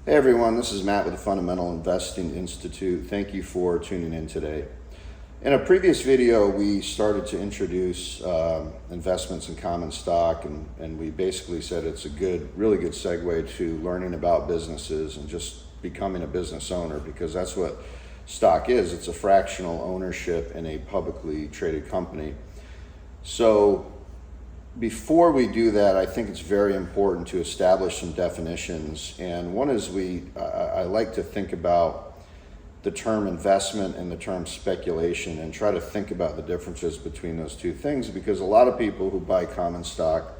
Hey everyone, this is Matt with the Fundamental Investing Institute. Thank you for tuning in today. In a previous video, we started to introduce investments in common stock, and we basically said it's a really good segue to learning about businesses and just becoming a business owner, because that's what stock is. It's a fractional ownership in a publicly traded company. So before we do that, I think it's very important to establish some definitions. And one is I like to think about the term investment and the term speculation and try to think about the differences between those two things, because a lot of people who buy common stock,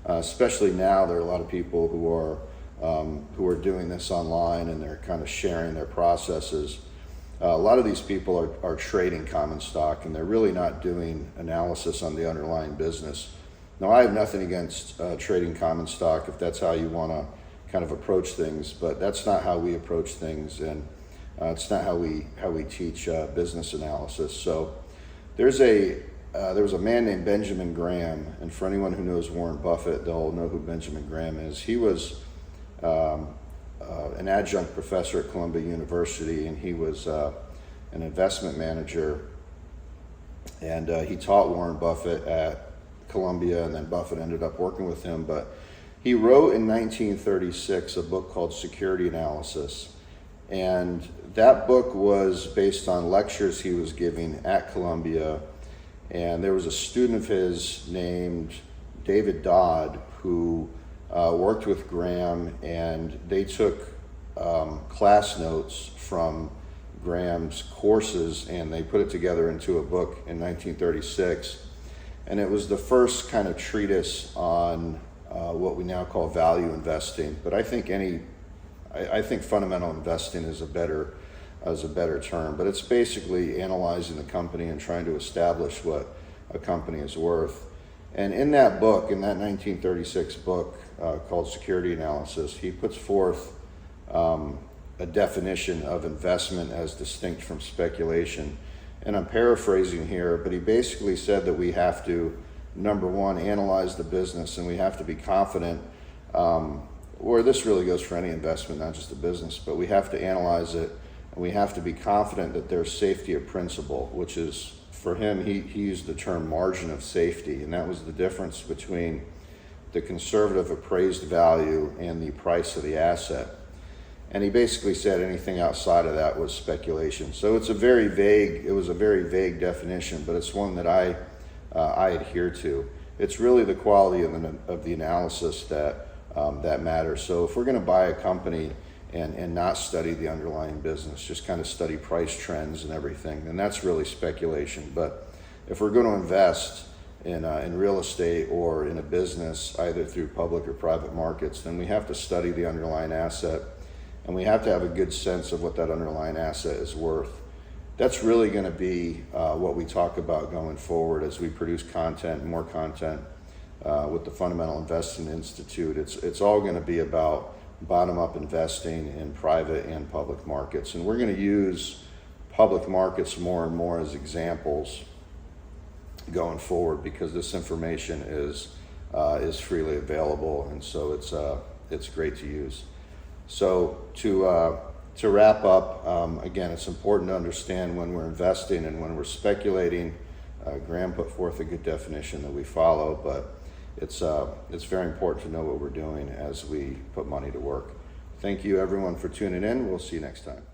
especially now, there are a lot of people who are doing this online and they're kind of sharing their processes. A lot of these people are trading common stock, and they're really not doing analysis on the underlying business. Now, I have nothing against trading common stock if that's how you want to kind of approach things, but that's not how we approach things, and it's not how we teach business analysis. So there was a man named Benjamin Graham, and for anyone who knows Warren Buffett, they'll know who Benjamin Graham is. He was an adjunct professor at Columbia University, and he was an investment manager, and he taught Warren Buffett at Columbia, and then Buffett ended up working with him. But he wrote in 1936 a book called Security Analysis, and that book was based on lectures he was giving at Columbia. And there was a student of his named David Dodd who worked with Graham, and they took class notes from Graham's courses and they put it together into a book in 1936. And it was the first kind of treatise on what we now call value investing. But I think fundamental investing is a better term. But it's basically analyzing the company and trying to establish what a company is worth. And in that book, in that 1936 book called Security Analysis, he puts forth a definition of investment as distinct from speculation. And I'm paraphrasing here, but he basically said that we have to, number one, analyze the business, and we have to be confident, or this really goes for any investment, not just a business, but we have to analyze it, and we have to be confident that there's safety of principal, which is, for him, he used the term margin of safety, and that was the difference between the conservative appraised value and the price of the asset. And he basically said anything outside of that was speculation. So it was a very vague definition, but it's one that I adhere to. It's really the quality of the analysis that matters. So if we're going to buy a company and not study the underlying business, just kind of study price trends and everything, then that's really speculation. But if we're going to invest in real estate or in a business, either through public or private markets, then we have to study the underlying asset. And we have to have a good sense of what that underlying asset is worth. That's really going to be what we talk about going forward as we produce more content with the Fundamental Investing Institute. It's all going to be about bottom-up investing in private and public markets. And we're going to use public markets more and more as examples going forward, because this information is freely available, and so it's great to use. So to wrap up, again, it's important to understand when we're investing and when we're speculating. Graham put forth a good definition that we follow, but it's very important to know what we're doing as we put money to work. Thank you, everyone, for tuning in. We'll see you next time.